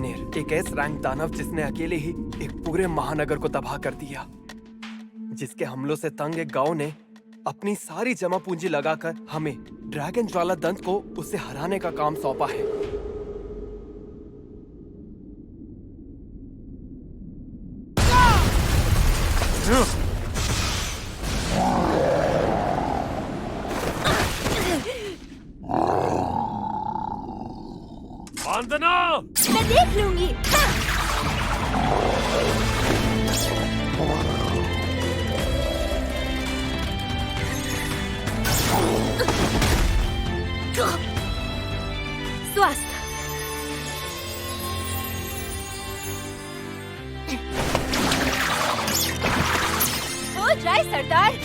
फेनिर, एक S rank दानव जिसने अकेले ही एक पूरे महानगर को तबाह कर दिया। जिसके हमलों से तंग एक गांव ने अपनी सारी जमा पूंजी लगाकर हमें ड्रैगन ज्वाला दंत को उसे हराने का काम सौंपा है। वंदना! मैं देख लूंगी। स्वास्थ्य। हो जाए सरदार।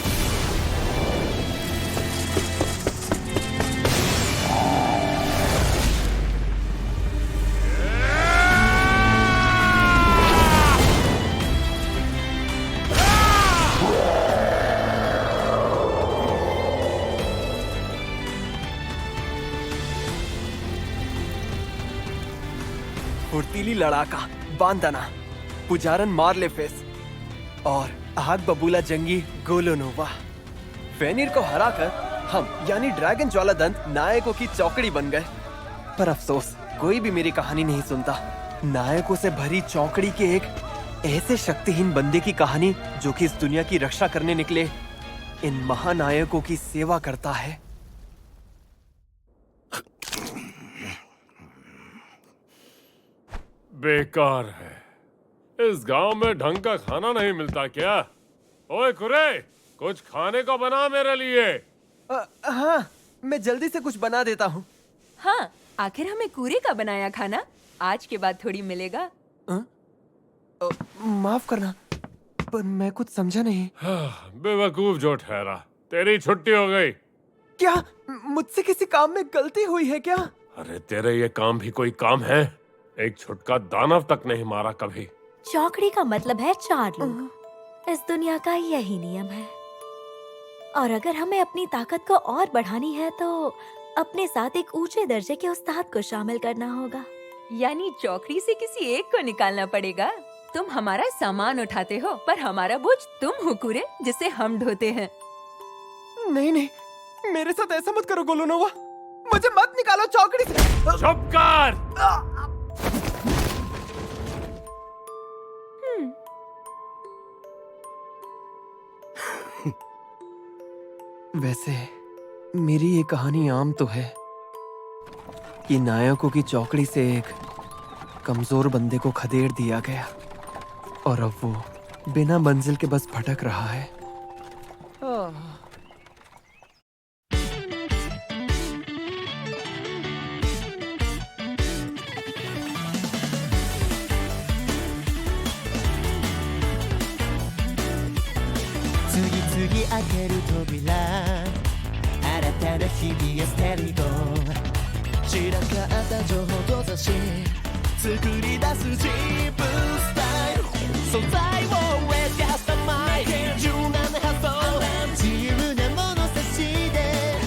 फुर्तीली लड़ाका बांदना, पुजारन मार्लेफेस और आग बबूला जंगी गोलोनोवा। फेनिर को हराकर हम यानी ड्रैगन ज्वाला दंत नायकों की चौकड़ी बन गए। पर अफसोस, कोई भी मेरी कहानी नहीं सुनता। नायकों से भरी चौकड़ी के एक ऐसे शक्तिहीन बंदे की कहानी जो कि इस दुनिया की रक्षा करने निकले इन महानायकों की सेवा करता है। बेकार है। इस गांव में ढंग का खाना नहीं मिलता क्या? ओए कुरे, कुछ खाने को बना मेरे लिए। हाँ, मैं जल्दी से कुछ बना देता हूँ। हाँ, आखिर हमें कूरे का बनाया खाना आज के बाद थोड़ी मिलेगा। माफ करना, पर मैं कुछ समझा नहीं। बेवकूफ जो ठहरा, तेरी छुट्टी हो गई। क्या मुझसे किसी काम में गलती हुई है क्या? अरे तेरे ये काम भी कोई काम है? एक छुटका दानव तक नहीं मारा कभी। चौकड़ी का मतलब है 4 लोग। इस दुनिया का यही नियम है। और अगर हमें अपनी ताकत को और बढ़ानी है तो अपने साथ एक ऊंचे दर्जे के उस्ताद को शामिल करना होगा। यानी चौकड़ी से किसी एक को निकालना पड़ेगा। तुम हमारा सामान उठाते हो, पर हमारा बोझ तुम हो कुरे, जिसे हम ढोते हैं। नहीं नहीं, मेरे साथ ऐसा मत करो गोलोनोवा। मुझे मत निकालो चौकड़ी से। चुप कर। वैसे मेरी ये कहानी आम तो है कि नायकों की चौकड़ी से एक कमजोर बंदे को खदेड़ दिया गया और अब वो बिना मंजिल के बस भटक रहा है।開ける扉新たな日々へステリゴ散らかった情報と雑誌作り出すジープスタイル素材をウェイジャストマイ柔軟な発想自由な物差しで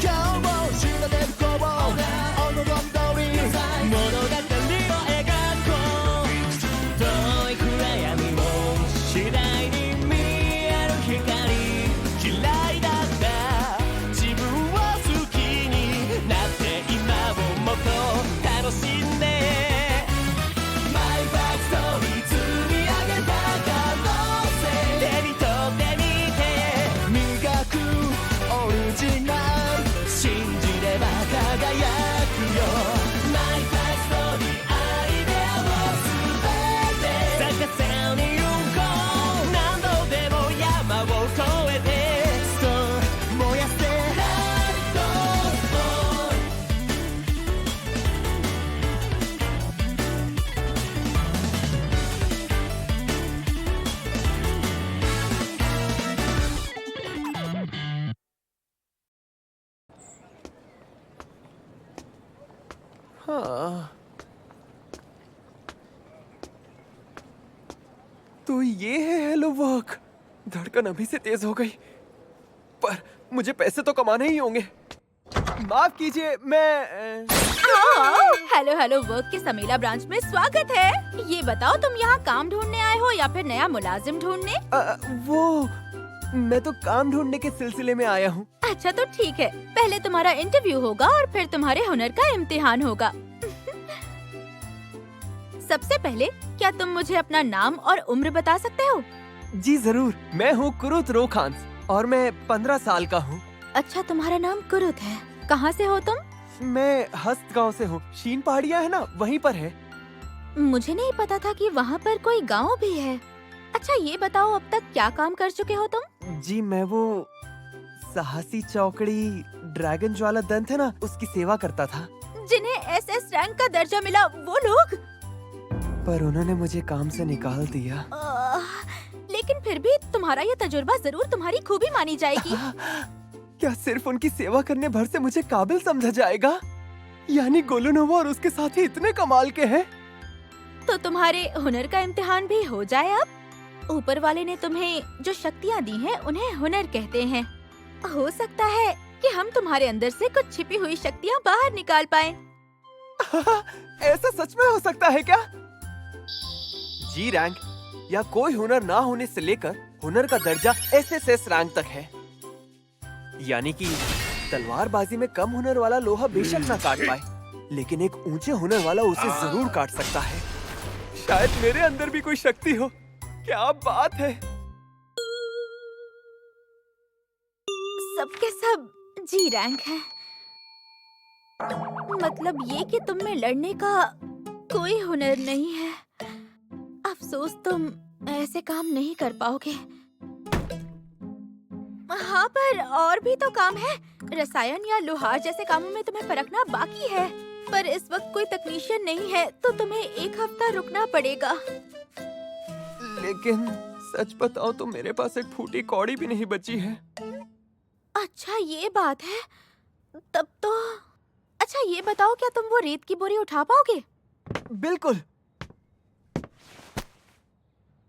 今日を知られるこうお望み通り物語を描こう遠い暗闇を次第に見える光嫌いだった自分を好きになって今をもっと楽しんでマイバックストーリー積み上げた可能性手に取ってみて磨くオリジナル信じれば輝くよマイバックストーリーアイデアを全て咲かせに行こう何度でも山を越えて燃やせहाँ, तो ये है हेलो वर्क। धड़कन अभी से तेज हो गई, पर मुझे पैसे तो कमाने ही होंगे। माफ कीजिए, मैं आओ। हेलो हेलो वर्क के समेला ब्रांच में स्वागत है। ये बताओ तुम यहाँ काम ढूंढने आए हो या फिर नया मुलाजिम ढूंढने? वो मैं तो काम ढूंढने के सिलसिले में आया हूँ। अच्छा तो ठीक है, पहले तुम्हारा इंटरव्यू होगा और फिर तुम्हारे हुनर का इम्तिहान होगा। सबसे पहले क्या तुम मुझे अपना नाम और उम्र बता सकते हो? जी जरूर, मैं हूँ कुरुत रोखान्स और मैं 15 साल का हूँ। अच्छा, तुम्हारा नाम कुरुत है। कहाँ से हो तुम? मैं हस्त गाँव से हूँ। शीन पहाड़ियाँ है ना, वहीं पर है। मुझे नहीं पता था कि वहाँ पर कोई गांव भी है। अच्छा ये बताओ, अब तक क्या काम कर चुके हो तुम? जी मैं वो साहसी चौकड़ी ड्रैगन ज्वाला दंत है ना, उसकी सेवा करता था। जिन्हें एसएस रैंक का दर्जा मिला वो लोग? पर उन्होंने मुझे काम से निकाल दिया। लेकिन फिर भी तुम्हारा ये तजुर्बा जरूर तुम्हारी खूबी मानी जाएगी। क्या सिर्फ उनकी सेवा करने भर से मुझे काबिल समझा जाएगा? यानी गोलुनोवा और उसके साथी इतने कमाल के हैं। तो तुम्हारे हुनर का इम्तिहान भी हो जाए अब। ऊपर वाले ने तुम्हें जो शक्तियाँ दी हैं उन्हें हुनर कहते हैं। हो सकता है कि हम तुम्हारे अंदर से कुछ छिपी हुई शक्तियाँ बाहर निकाल पाएं। ऐसा सच में हो सकता है क्या? जी रैंक या कोई हुनर ना होने से लेकर हुनर का दर्जा एसएसएस रैंक तक है। यानी कि तलवारबाजी में कम हुनर वाला लोहा बेशक ना काट पाए, लेकिन एक ऊंचे हुनर वाला उसे जरूर काट सकता है। शायद मेरे अंदर भी कोई शक्ति हो। क्या बात है। सबके सब जी रैंक है। मतलब ये कि तुम में लड़ने का कोई हुनर नहीं है। अफसोस तुम ऐसे काम नहीं कर पाओगे। हाँ, पर और भी तो काम है। रसायन या लोहार जैसे कामों में तुम्हें परखना बाकी है। पर इस वक्त कोई तकनीशियन नहीं है, तो तुम्हें 1 हफ्ता रुकना पड़ेगा। लेकिन सच बताओ तो मेरे पास एक फूटी कौड़ी भी नहीं बची है। अच्छा ये बात है। तब तो अच्छा ये बताओ, क्या तुम वो रेत की बोरी उठा पाओगे? बिल्कुल।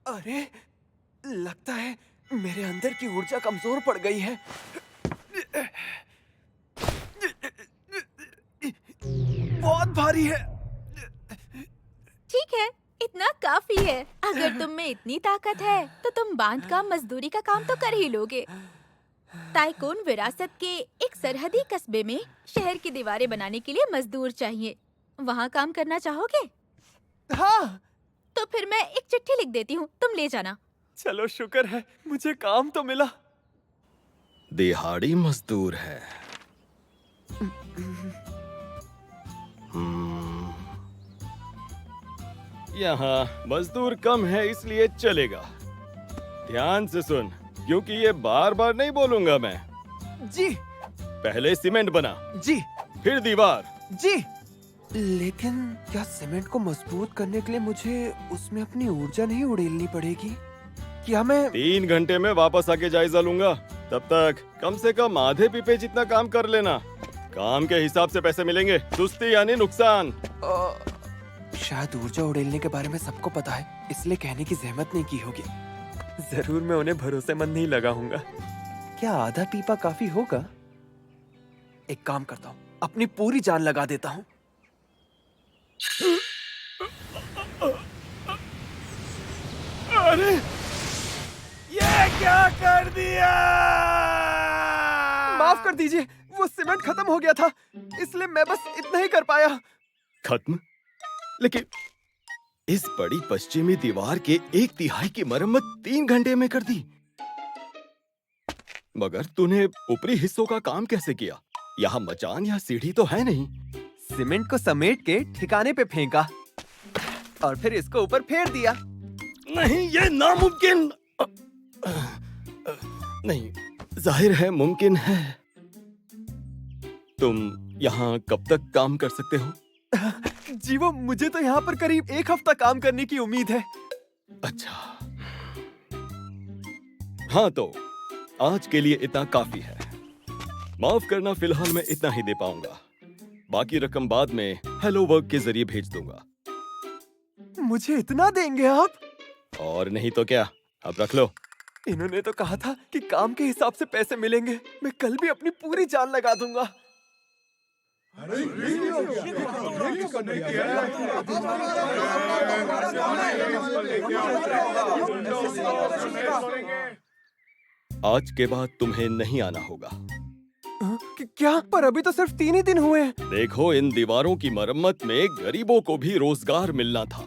अरे लगता है मेरे अंदर की ऊर्जा कमजोर पड़ गई है। बहुत भारी है। ठीक है, इतना काफी है। अगर तुम में इतनी ताकत है तो तुम बांध का मजदूरी का काम तो कर ही लोगे। ताइकोन विरासत के एक सरहदी कस्बे में शहर की दीवारें बनाने के लिए मजदूर चाहिए। वहाँ काम करना चाहोगे? हाँ। तो फिर मैं एक चिट्ठी लिख देती हूँ, तुम ले जाना। चलो शुक्र है, मुझे काम तो मिला। दिहाड़ी मजदूर है। यहाँ मजदूर कम है इसलिए चलेगा। ध्यान से सुन, क्योंकि ये बार बार नहीं बोलूंगा मैं। जी। पहले सीमेंट बना, जी। फिर दीवार। जी। लेकिन क्या सीमेंट को मजबूत करने के लिए मुझे उसमें अपनी ऊर्जा नहीं उड़ेलनी पड़ेगी? क्या मैं 3 घंटे में वापस आके जायजा लूंगा। तब तक कम से कम आधे पीपे जितना काम कर लेना। काम के हिसाब से पैसे मिलेंगे, सुस्ती यानी नुकसान। शायद ऊर्जा उड़ेलने के बारे में सबको पता है, इसलिए कहने की जहमत नहीं की होगी। जरूर मैं उन्हें भरोसेमंद नहीं लगाऊंगा। क्या आधा पीपा काफी होगा? एक काम करता हूँ, अपनी पूरी जान लगा देता हूँ। अरे ये क्या कर दिया? माफ कर दीजिए, वो सीमेंट खत्म हो गया था, इसलिए मैं बस इतना ही कर पाया। खत्म? लेकिन इस बड़ी पश्चिमी दीवार के 1/3 की मरम्मत 3 घंटे में कर दी। मगर तूने ऊपरी हिस्सों का काम कैसे किया? यहाँ मचान या सीढ़ी तो है नहीं। सीमेंट को समेट के ठिकाने पे फेंका और फिर इसको ऊपर फेर दिया। नहीं, ये नामुमकिन। नहीं, जाहिर है मुमकिन है। तुम यहाँ कब तक काम कर सकते हो? जी वो मुझे तो यहाँ पर करीब 1 हफ्ता काम करने की उम्मीद है। अच्छा, हाँ तो आज के लिए इतना काफी है। माफ करना, फिलहाल मैं इतना ही दे पाऊंगा। बाकी रकम बाद में हेलो वर्क के जरिए भेज दूंगा। मुझे इतना देंगे आप? और नहीं तो क्या, अब रख लो। इन्होंने तो कहा था कि काम के हिसाब से पैसे मिलेंगे। मैं कल भी अपनी पूरी जान लगा दूंगा। आज के बाद तुम्हें नहीं आना होगा। क्या? पर अभी तो सिर्फ 3 ही दिन हुए हैं। देखो, इन दीवारों की मरम्मत में गरीबों को भी रोजगार मिलना था।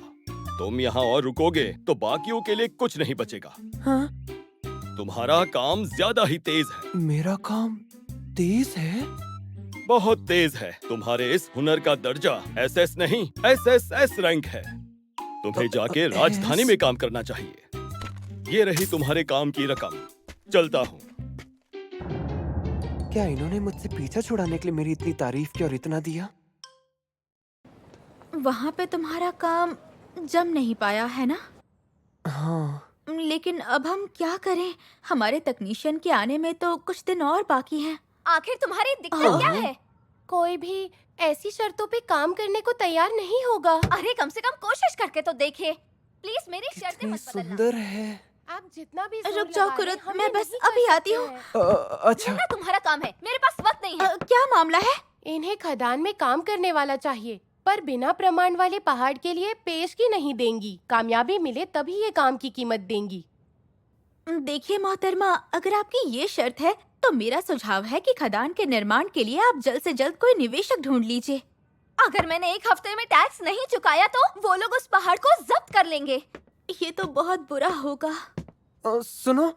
तुम यहाँ और रुकोगे तो बाकियों के लिए कुछ नहीं बचेगा। हाँ? तुम्हारा काम ज्यादा ही तेज है। मेरा काम तेज है? बहुत तेज है। तुम्हारे इस हुनर का दर्जा SS नहीं SSS रैंक है। तुम्हें जाके राजधानी में काम करना चाहिए। ये रही तुम्हारे काम की रकम। चलता हूँ। क्या इन्होंने मुझसे पीछा छुड़ाने के लिए मेरी इतनी तारीफ की और इतना दिया? वहाँ पे तुम्हारा काम जम नहीं पाया है ना? हाँ। लेकिन अब हम क्या करें? हमारे तकनीशियन के आने में तो कुछ दिन और बाकी हैं। आखिर तुम्हारी दिक्कत क्या है? कोई भी ऐसी शर्तों पे काम करने को तैयार नहीं होगा। अरे कम से कम कोशिश करके तो देखिए। प्लीज मेरी शर्तें कितनी मत बदलना। सुंदर है। आप जितना भी रुक जाओ कुरुत, मैं बस अभी आती हूँ। अच्छा। ना तुम्हारा काम है, मेरे पास वक्त नहीं है। क्या मामला है? इन्हें खदान में काम करने वाला चाहिए, पर बिना प्रमाण वाले पहाड़ के लिए पेशगी नहीं देंगी। कामयाबी मिले तभी ये काम की कीमत देंगी। देखिए मोहतरमा, अगर आपकी ये शर्त है तो मेरा सुझाव है कि खदान के निर्माण के लिए आप जल्द से जल्द कोई निवेशक ढूंढ लीजिए। अगर मैंने 1 हफ्ते में टैक्स नहीं चुकाया तो वो लोग उस पहाड़ को जब्त कर लेंगे। ये तो बहुत बुरा होगा। सुनो,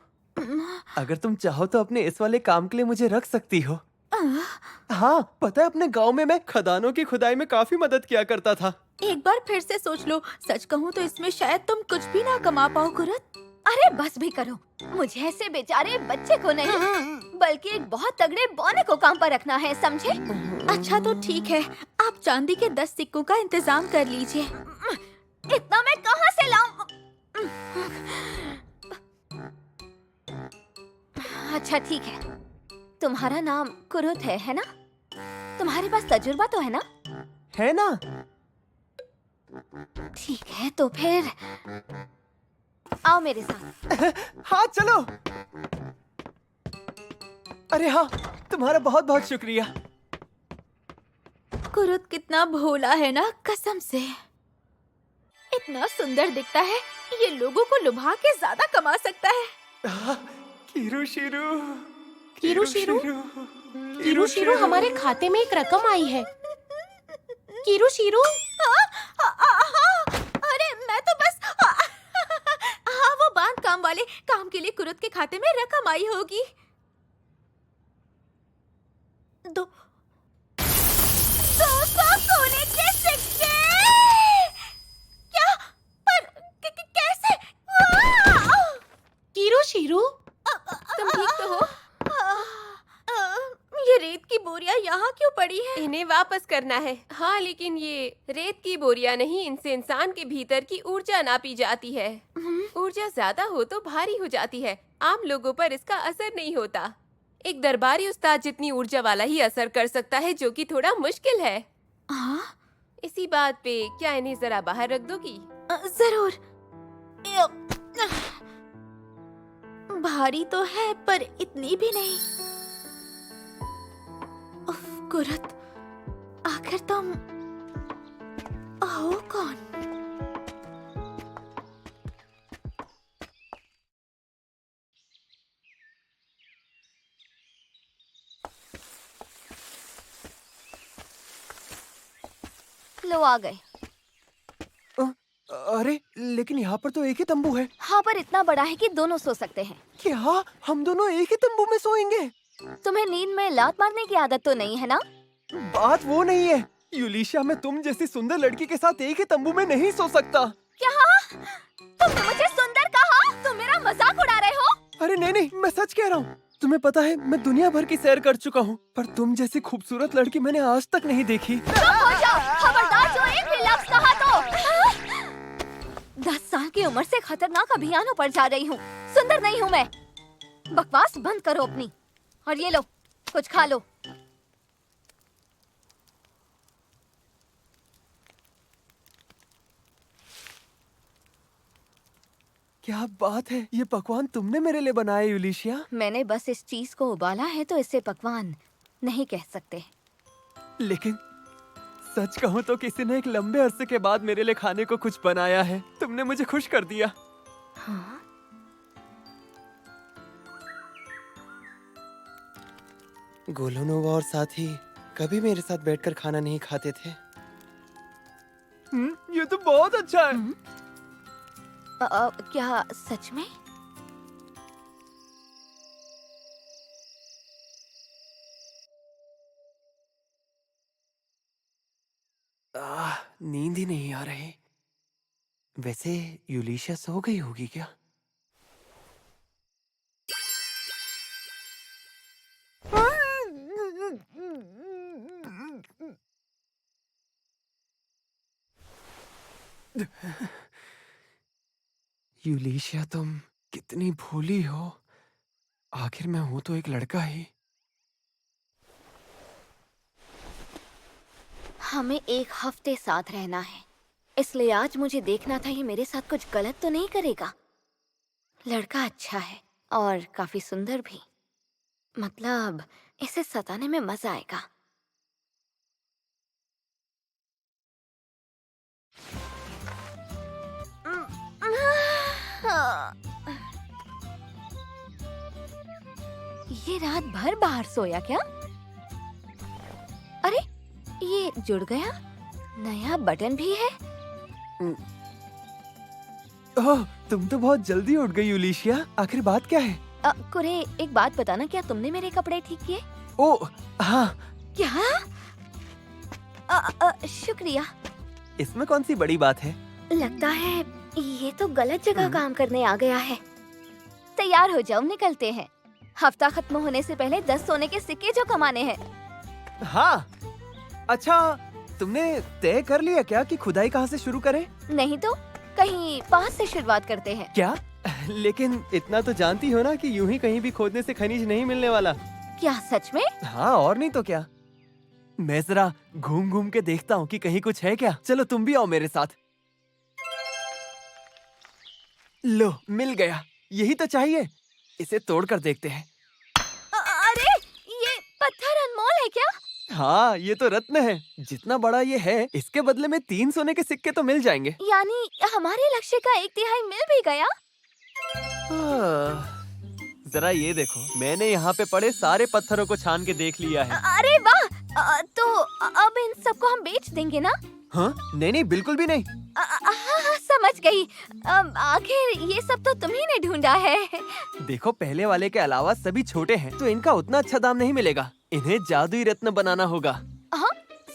अगर तुम चाहो तो अपने इस वाले काम के लिए मुझे रख सकती हो। हाँ, पता है अपने गांव में मैं खदानों की खुदाई में काफी मदद किया करता था। एक बार फिर से सोच लो। सच कहूँ तो इसमें शायद तुम कुछ भी ना कमा पाओ कुरुत। अरे बस भी करो। मुझे ऐसे बेचारे बच्चे को नहीं बल्कि एक बहुत तगड़े बौने को काम पर रखना है, समझे? अच्छा तो ठीक है, आप चांदी के 10 सिक्कों का इंतजाम कर लीजिए। इतना मैं कहाँ से लाऊं? अच्छा ठीक है, तुम्हारा नाम कुरुत है ना? तुम्हारे पास तजुर्बा तो है ना? है ना? ठीक है, तो फिर आओ मेरे साथ। हाँ चलो। अरे हाँ, तुम्हारा बहुत बहुत शुक्रिया। कुरुत कितना भोला है ना, कसम से। इतना सुंदर दिखता है, ये लोगों को लुभा के ज्यादा कमा सकता है। कीरू शीरू, कीरू शीरू? कीरू शीरू, हमारे खाते में एक रकम आई है। कीरू शीरू? अरे मैं तो बस हाँ, वो बांध काम वाले काम के लिए कुरुत के खाते में रकम आई होगी। 200 सोने के सिक्के। क्या? पर कैसे? कीरू शीरू? तुम ठीक तो हो? ये रेत की बोरियां यहाँ क्यों पड़ी है? इन्हें वापस करना है। हाँ, लेकिन ये रेत की बोरियां नहीं, इनसे इंसान के भीतर की ऊर्जा नापी जाती है। ऊर्जा ज्यादा हो तो भारी हो जाती है, आम लोगों पर इसका असर नहीं होता। एक दरबारी उस्ताद जितनी ऊर्जा वाला ही असर कर सकता है, जो कि थोड़ा मुश्किल है। हाँ? इसी बात पे क्या इन्हें जरा बाहर रख दोगी? जरूर। भारी तो है पर इतनी भी नहीं। उफ, कुरुत, आखिर तुम हो कौन? लो आ गए। अरे लेकिन यहाँ पर तो एक ही तंबू है। हाँ, पर इतना बड़ा है कि दोनों सो सकते हैं। क्या हम दोनों एक ही तंबू में सोएंगे? तुम्हें नींद में लात मारने की आदत तो नहीं है ना? बात वो नहीं है यूलिशिया, मैं तुम जैसी सुंदर लड़की के साथ एक ही तंबू में नहीं सो सकता। क्या? तुमने मुझे सुंदर कहा? तुम मेरा मजाक उड़ा रहे हो? अरे नहीं, मैं सच कह रहा हूँ। तुम्हें पता है मैं दुनिया भर की सैर कर चुका हूँ, पर तुम जैसी खूबसूरत लड़की मैंने आज तक नहीं देखी। चुप हो जाओ, खबरदार जो एक भी लफ्ज़ कहा तो 10 साल की उम्र से खतरनाक अभियानों पर जा रही हूँ। सुंदर नहीं हूँ मैं। बकवास बंद करो अपनी, और ये लो कुछ खा लो। क्या बात है, ये पकवान तुमने मेरे लिए बनाया यूलिशिया? मैंने बस इस चीज को उबाला है तो इसे पकवान नहीं कह सकते। लेकिन सच कहूं तो किसी ने एक लंबे अरसे के बाद मेरे लिए खाने को कुछ बनाया है। तुमने मुझे खुश कर दिया। हाँ? गोलोनोवा और साथी कभी मेरे साथ बैठकर खाना नहीं खाते थे। ये तो बहुत अच्छा है। क्या सच में? नींद ही नहीं आ रही। वैसे यूलिशिया सो गई होगी क्या? यूलिशिया, तुम कितनी भोली हो। आखिर मैं हूं तो एक लड़का ही। हमें एक हफ्ते साथ रहना है, इसलिए आज मुझे देखना था ये मेरे साथ कुछ गलत तो नहीं करेगा। लड़का अच्छा है और काफी सुंदर भी। मतलब इसे सताने में मजा आएगा। ये रात भर बाहर सोया क्या? अरे ये जुड़ गया। नया बटन भी है। ओह, तुम तो बहुत जल्दी उठ गई यूलिशिया। आखिर बात क्या है? कुरे, एक बात बताना, क्या तुमने मेरे कपड़े ठीक किए? ओह हाँ। क्या? शुक्रिया। इसमें कौन सी बड़ी बात है? लगता है ये तो गलत जगह काम करने आ गया है। तैयार हो जाओ, निकलते हैं। हफ्ता खत्म होने से पहले 10 सोने के सिक्के जो कमाने हैं। हाँ। अच्छा, तुमने तय कर लिया क्या कि खुदाई कहाँ से शुरू करें? नहीं तो कहीं पास से शुरुआत करते हैं। क्या? लेकिन इतना तो जानती हो ना कि यूं ही कहीं भी खोदने से खनिज नहीं मिलने वाला। क्या सच में? हाँ, और नहीं तो क्या। मैं जरा घूम घूम के देखता हूँ कि कहीं कुछ है क्या। चलो तुम भी आओ मेरे साथ। लो, मिल गया। यही तो चाहिए। इसे तोड़कर देखते हैं। अरे ये पत्थर अनमोल है क्या? हाँ, ये तो रत्न है। जितना बड़ा ये है, इसके बदले में 3 सोने के सिक्के तो मिल जाएंगे। यानी हमारे लक्ष्य का 1/3 मिल भी गया। जरा ये देखो, मैंने यहाँ पे पड़े सारे पत्थरों को छान के देख लिया है। अरे वाह! तो अब इन सबको हम बेच देंगे ना? हाँ? नहीं नहीं, बिल्कुल भी नहीं। हाँ, समझ गई। आखिर ये सब तो तुम्ही ने ढूंढा है। देखो, पहले वाले के अलावा सभी छोटे हैं, तो इनका उतना अच्छा दाम नहीं मिलेगा। इन्हें जादुई रत्न बनाना होगा। हाँ,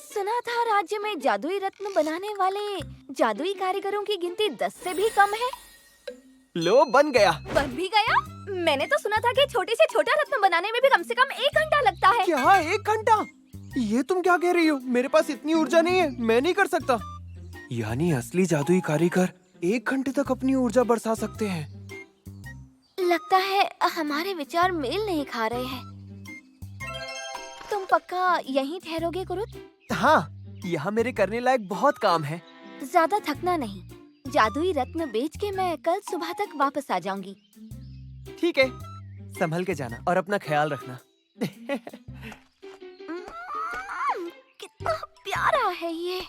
सुना था राज्य में जादुई रत्न बनाने वाले जादुई कारीगरों की गिनती 10 से भी कम है। लो, बन गया। बन भी गया? मैंने तो सुना था कि छोटे से छोटा रत्न बनाने में भी कम से कम 1 घंटा लगता है। क्या 1 घंटा? ये तुम क्या कह रही हो? मेरे पास इतनी ऊर्जा नहीं है, मैं नहीं कर सकता। यानी असली जादुई कारीगर 1 घंटे तक अपनी ऊर्जा बरसा सकते हैं। लगता है हमारे विचार मेल नहीं खा रहे हैं। तुम पक्का यहीं ठहरोगे कुरुत? हाँ, यहाँ मेरे करने लायक बहुत काम है। ज्यादा थकना नहीं। जादुई रत्न बेच के मैं कल सुबह तक वापस आ जाऊंगी। ठीक है, संभल के जाना और अपना ख्याल रखना। कितना प्यारा है ये।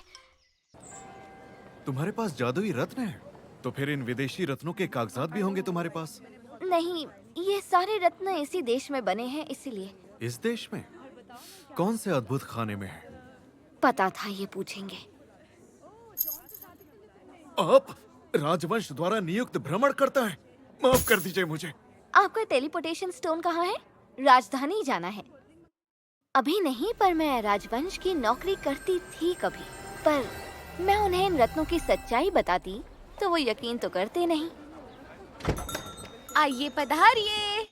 तुम्हारे पास जादुई रत्न है, तो फिर इन विदेशी रत्नों के कागजात भी होंगे तुम्हारे पास? नहीं, ये सारे रत्न इसी देश में बने हैं, इसीलिए। इस देश में? कौन से अद्भुत खाने में है? पता था ये पूछेंगे। आप राजवंश द्वारा नियुक्त भ्रमण करता है। माफ कर दीजिए मुझे। आपका टेलीपोर्टेशन स्टोन कहाँ है? राजधानी जाना है। अभी नहीं, पर मैं राजवंश की नौकरी करती थी कभी। पर मैं उन्हें इन रत्नों की सच्चाई बताती तो वो यकीन तो करते नहीं। आइए, पधारिए।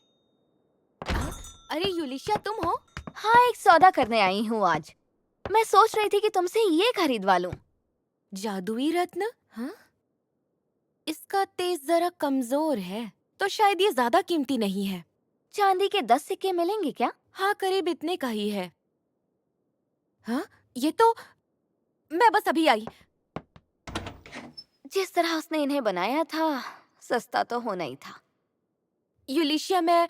अरे यूलिशिया, तुम हो? हाँ, एक सौदा करने आई हूँ आज। मैं सोच रही थी कि तुमसे ये खरीदवा लूं। जादुई रत्न? हाँ? इसका तेज जरा कमजोर है, तो शायद ये ज्यादा कीमती नहीं है। चांदी के 10 सिक्के मिलेंगे क्या? हाँ, करीब इतने का ही है। हाँ, ये तो मैं बस अभी आई। जिस तरह उसने इन्हें बनाया था, सस्ता तो होना ही था। यूलिशिया, मैं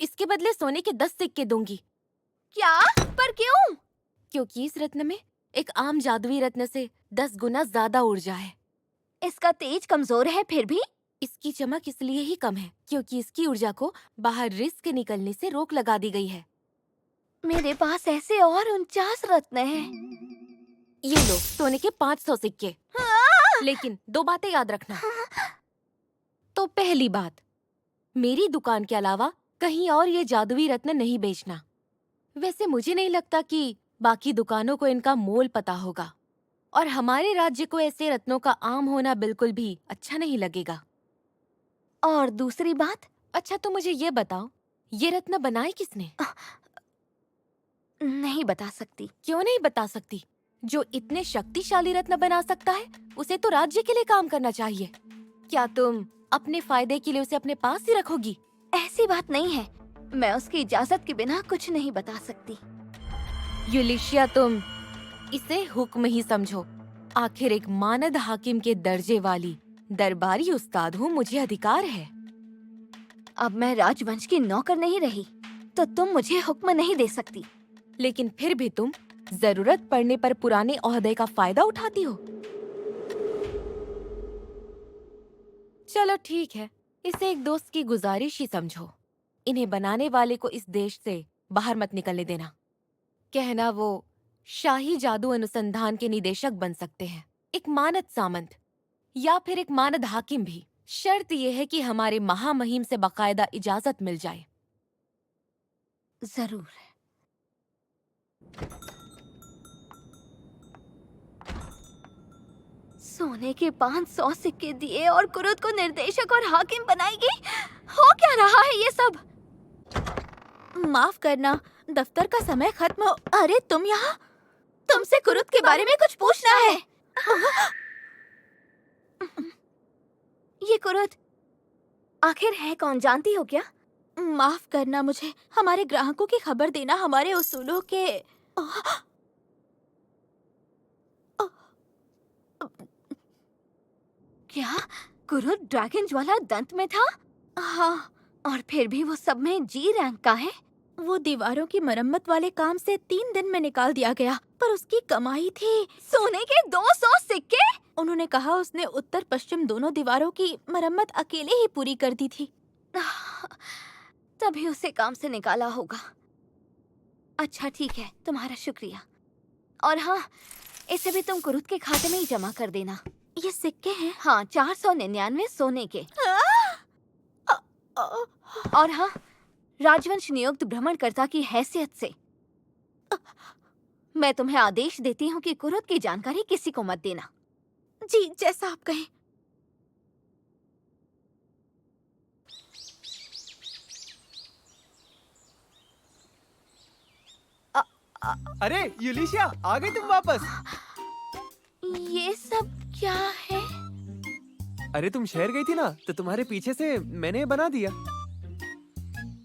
इसके बदले सोने के 10 सिक्के दूंगी। क्या? पर क्यों? क्योंकि इस रत्न में एक आम जादुई रत्न से 10 गुना ज्यादा ऊर्जा है। इसका तेज कमजोर है, फिर भी इसकी चमक इसलिए ही कम है क्योंकि इसकी ऊर्जा को बाहर रिस्क के निकलने से रोक लगा दी गई है। मेरे पास ऐसे और 49 रत्न हैं। ये लो सोने के 500 सिक्के। लेकिन 2 बातें याद रखना। तो पहली बात, मेरी दुकान के अलावा कहीं और ये जादुई रत्न नहीं बेचना। वैसे मुझे नहीं लगता कि बाकी दुकानों को इनका मोल पता होगा, और हमारे राज्य को ऐसे रत्नों का आम होना बिल्कुल भी अच्छा नहीं लगेगा। और दूसरी बात, अच्छा तो मुझे ये बताओ, ये रत्न बनाए किसने? नहीं बता सकती। क्यों नहीं बता सकती? जो इतने शक्तिशाली रत्न बना सकता है उसे तो राज्य के लिए काम करना चाहिए। क्या तुम अपने फायदे के लिए उसे अपने पास ही रखोगी? ऐसी बात नहीं है, मैं उसकी इजाजत के बिना कुछ नहीं बता सकती। यूलिशिया, तुम इसे हुक्म ही समझो। आखिर एक मानद हाकिम के दर्जे वाली दरबारी उस्ताद हूँ, मुझे अधिकार है। अब मैं राजवंश की नौकर नहीं रही, तो तुम मुझे हुक्म नहीं दे सकती। लेकिन फिर भी तुम जरूरत पड़ने पर पुराने ओहदे का फायदा उठाती हो। चलो ठीक है, इसे एक दोस्त की गुजारिश ही समझो। इन्हें बनाने वाले को इस देश से बाहर मत निकलने देना। कहना वो शाही जादू अनुसंधान के निदेशक बन सकते हैं, एक मानद सामंत या फिर एक मानद हाकिम भी। शर्त यह है कि हमारे महामहिम से बाकायदा इजाजत मिल जाए। जरूर। सोने के 500 सिक्के दिए और कुरुद को निर्देशक और हाकिम बनाएगी? हो क्या रहा है ये सब? माफ करना, दफ्तर का समय खत्म हो। अरे तुम यहाँ? तुमसे कुरुद के बारे में कुछ पूछना है। ये कुरुद आखिर है कौन, जानती हो क्या? माफ करना, मुझे हमारे ग्राहकों की खबर देना हमारे उसूलों के। क्या कुरुद ड्रैगन ज्वाला दंत में था? हाँ, और फिर भी वो सब में जी रैंक का है। वो दीवारों की मरम्मत वाले काम से 3 दिन में निकाल दिया गया, पर उसकी कमाई थी सोने के 200 सिक्के। उन्होंने कहा उसने उत्तर पश्चिम दोनों दीवारों की मरम्मत अकेले ही पूरी कर दी थी। तभी उसे काम से निकाला होगा। अच्छा ठीक है, तुम्हारा शुक्रिया। और हाँ, इसे भी तुम कुरुद के खाते में ही जमा कर देना। ये सिक्के हैं? हाँ, 499 सोने के। और हाँ, राजवंश नियुक्त भ्रमणकर्ता की हैसियत से मैं तुम्हें आदेश देती हूँ कि कुरुद की जानकारी किसी को मत देना। जी, जैसा आप कहें। अरे यूलिशिया, आ गई तुम वापस? ये सब क्या है? अरे तुम शहर गई थी ना, तो तुम्हारे पीछे से मैंने बना दिया।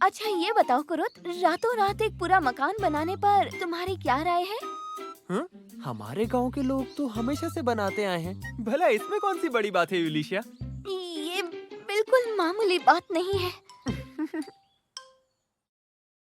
अच्छा ये बताओ कुरुद, रातों रात एक पूरा मकान बनाने पर तुम्हारी क्या राय है? हमारे गांव के लोग तो हमेशा से बनाते आए हैं, भला इसमें कौन सी बड़ी बात है यूलिशिया? ये बिल्कुल मामूली बात नहीं है।